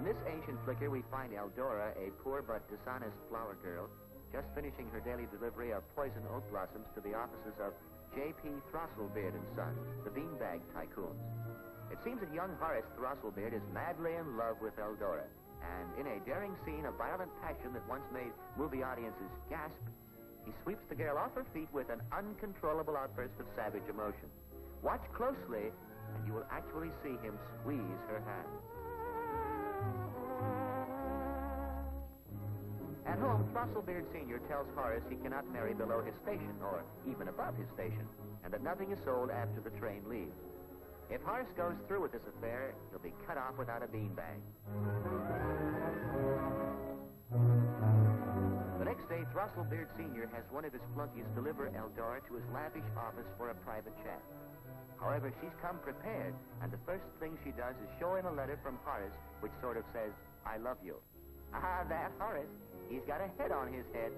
In this ancient flicker, we find Eldora, a poor but dishonest flower girl, just finishing her daily delivery of poison oak blossoms to the offices of J.P. Throstlebeard and Son, the beanbag tycoons. It seems that young Horace Throstlebeard is madly in love with Eldora, and in a daring scene of violent passion that once made movie audiences gasp, he sweeps the girl off her feet with an uncontrollable outburst of savage emotion. Watch closely, and you will actually see him squeeze her hand. At home, Throstlebeard Sr. tells Horace he cannot marry below his station, or even above his station, and that nothing is sold after the train leaves. If Horace goes through with this affair, he'll be cut off without a beanbag. The next day, Throstlebeard Sr. has one of his flunkies deliver Eldora to his lavish office for a private chat. However, she's come prepared, and the first thing she does is show him a letter from Horace, which sort of says, "I love you." Ah, that Horace. He's got a head on his head.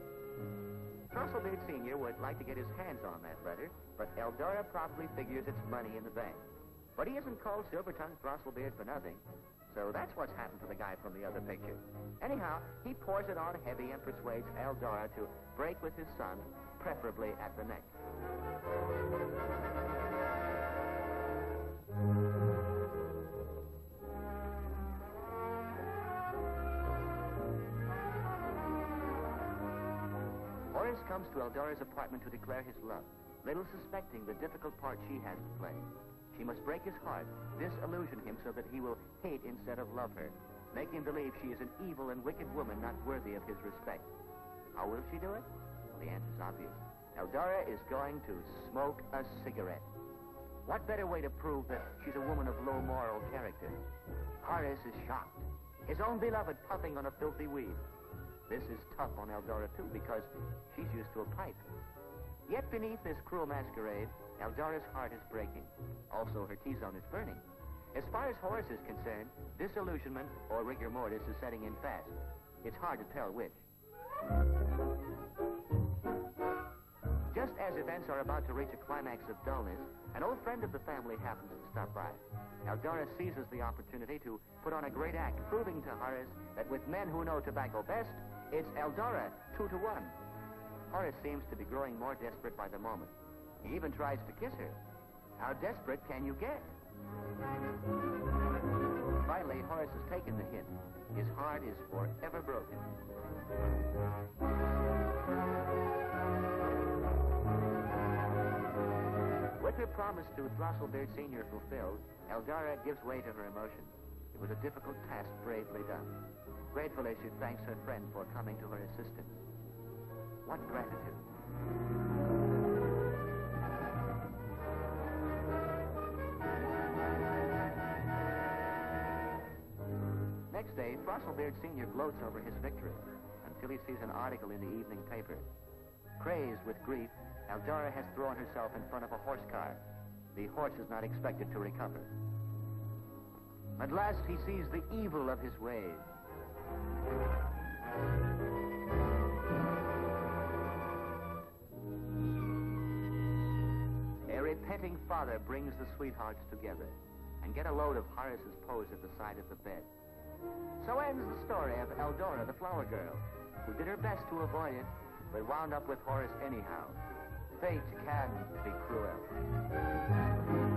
Throstlebeard Sr. would like to get his hands on that letter, but Eldora probably figures it's money in the bank. But he isn't called Silver-Tongued Throstlebeard for nothing, so that's what's happened to the guy from the other picture. Anyhow, he pours it on heavy and persuades Eldora to break with his son, preferably at the neck. Horace comes to Eldora's apartment to declare his love, little suspecting the difficult part she has to play. She must break his heart, disillusion him so that he will hate instead of love her, make him believe she is an evil and wicked woman not worthy of his respect. How will she do it? Well, the answer's obvious. Eldora is going to smoke a cigarette. What better way to prove that she's a woman of low moral character? Horace is shocked. His own beloved puffing on a filthy weed. This is tough on Eldora, too, because she's used to a pipe. Yet beneath this cruel masquerade, Eldora's heart is breaking. Also, her T-zone is burning. As far as Horace is concerned, disillusionment or rigor mortis is setting in fast. It's hard to tell which. Just as events are about to reach a climax of dullness, an old friend of the family happens to stop by. Eldora seizes the opportunity to put on a great act, proving to Horace that with men who know tobacco best, it's Eldora 2-to-1. Horace seems to be growing more desperate by the moment. He even tries to kiss her. How desperate can you get? Finally, Horace has taken the hint. His heart is forever broken. With her promise to Throstlebeard Sr. fulfilled, Eldora gives way to her emotions. It was a difficult task bravely done. Gratefully, she thanks her friend for coming to her assistance. What gratitude. Next day, Throstlebeard Sr. gloats over his victory until he sees an article in the evening paper. Crazed with grief, Eldora has thrown herself in front of a horse car. The horse is not expected to recover. At last, he sees the evil of his ways. A repenting father brings the sweethearts together and get a load of Horace's pose at the side of the bed. So ends the story of Eldora, the flower girl, who did her best to avoid it, but wound up with Horace anyhow. Fate can be cruel.